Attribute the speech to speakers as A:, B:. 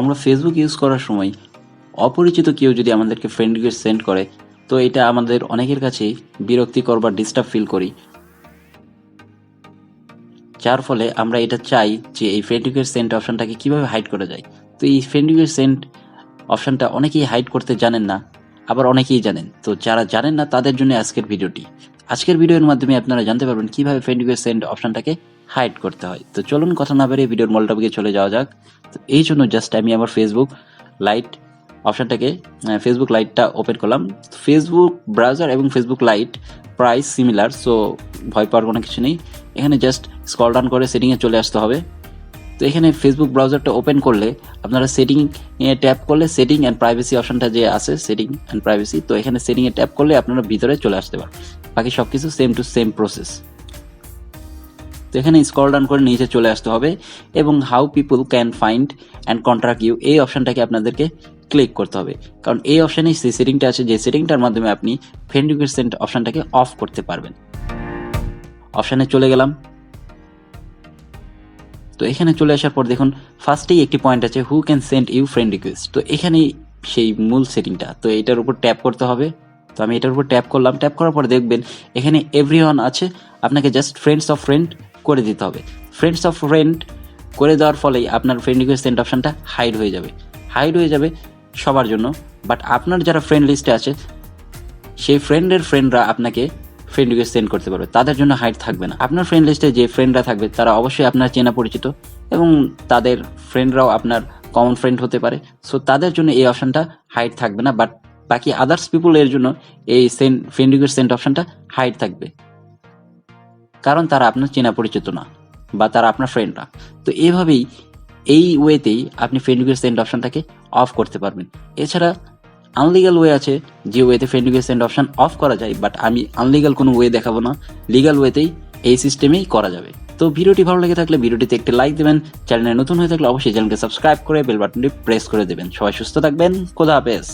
A: আমরা Facebook use করার সময় অপরিচিত কেউ যদি আমাদেরকে ফ্রেন্ড রিকোয়েস্ট সেন্ড করে, তো এটা আমাদের অনেকের কাছেই বিরক্তিকর বা ডিস্টার্ব ফিল করি, যার ফলে আমরা এটা চাই যে এই ফ্রেন্ড রিকোয়েস্ট সেন্ড অপশনটাকে কিভাবে হাইড করা যায়। তো এই ফ্রেন্ড রিকোয়েস্ট সেন্ড অপশনটা অনেকেই হাইড করতে জানেন না, আবার অনেকেই জানেন। তো যারা জানেন না তাদের জন্য আজকের ভিডিওটি। আজকের ভিডিওর মাধ্যমে আপনারা জানতে পারবেন কিভাবে ফ্রেন্ড রিকোয়েস্ট সেন্ড অপশনটাকে হাইড করতে হয়। তো চলুন কথা না বেরিয়ে ভিডিওর মূল টপিকে চলে যাওয়া যাক। তো এই জন্য জাস্ট আমি আমার ফেসবুক লাইট অপশনটাকে ফেসবুক লাইটটা ওপেন করলাম। ফেসবুক ব্রাউজার এবং ফেসবুক লাইট প্রায় সিমিলার, সো ভয় পাওয়ার কোনো কিছু নেই। এখানে জাস্ট স্ক্রল ডাউন করে সেটিংয়ে চলে আসতে হবে। তো এখানে ফেসবুক ব্রাউজারটা ওপেন করলে আপনারা সেটিং এ ট্যাপ করলে সেটিং অ্যান্ড প্রাইভেসি অপশনটা যে আছে, সেটিং অ্যান্ড প্রাইভেসি, তো এখানে সেটিং এ ট্যাপ করলে আপনারা ভিতরে চলে আসতে পারেন। বাকি সব কিছু সেম টু সেম প্রসেস। তো এখানে স্ক্রল ডাউন করে নিচে চলে আসতে হবে এবং how people can find and contact you, এই অপশনটাকে আপনাদেরকে ক্লিক করতে হবে, কারণ এই অপশানে সেই সেটিংটা আছে, যে সেটিংটার মাধ্যমে আপনি ফ্রেন্ড রিকোয়েস্ট সেন্ড অপশনটাকে অফ করতে পারবেন। অপশানে চলে গেলাম। তো এখানে চলে আসার পর দেখুন ফার্স্টেই একটি পয়েন্ট আছে, who can send you friend request. তো এখানেই সেই মূল সেটিংটা, তো এটার উপর ট্যাপ করতে হবে। তো আমি এটার উপর ট্যাপ করলাম। ট্যাপ করার পর দেখবেন এখানে এভরিওয়ান আছে, আপনাকে জাস্ট ফ্রেন্ডস অফ ফ্রেন্ড করে দিতে হবে। ফ্রেন্ডস অফ ফ্রেন্ড করে দেওয়ার ফলেই আপনার ফ্রেন্ড রিকোয়েস্ট সেন্ড অপশনটা হাইড হয়ে যাবে সবার জন্য। বাট আপনার যারা ফ্রেন্ড লিস্টে আছে সেই ফ্রেন্ডের ফ্রেন্ডরা আপনাকে ফ্রেন্ড রিকোয়েস্ট সেন্ড করতে পারবে, তাদের জন্য হাইড থাকবে না। আপনার ফ্রেন্ড লিস্টে যে ফ্রেন্ডরা থাকবে তারা অবশ্যই আপনার চেনা পরিচিত এবং তাদের ফ্রেন্ডরাও আপনার কমন ফ্রেন্ড হতে পারে, সো তাদের জন্য এই অপশনটা হাইড থাকবে না। বাট বাকি আদার্স পিপুল এর জন্য এই ফ্রেন্ড রিকোয়েস্ট সেন্ড অপশনটা হাইড থাকবে, কারণ তারা আপনার চেনা পরিচিত না বা তারা আপনার ফ্রেন্ড না। তো এইভাবেই এই ওয়েতেই আপনি ফ্রেন্ড রিকোয়েস্ট সেন্ড অপশনটাকে অফ করতে পারবেন। এছাড়া আনলিগাল ওয়ে আছে, যে ওয়েতে friend request send option of করা যায়, বাট আমি আনলিগাল কোনো ওয়ে দেখাবো না, লিগাল ওয়েতেই এই সিস্টেমেই করা যাবে। তো ভিডিওটি ভালো লেগে থাকলে ভিডিওটিতে একটি লাইক দেবেন, চ্যানেলে নতুন হয়ে থাকলে অবশ্যই চ্যানেলকে সাবস্ক্রাইব করে বেল বাটনটি প্রেস করে দেবেন। সবাই সুস্থ থাকবেন, খোদা হাফেজ।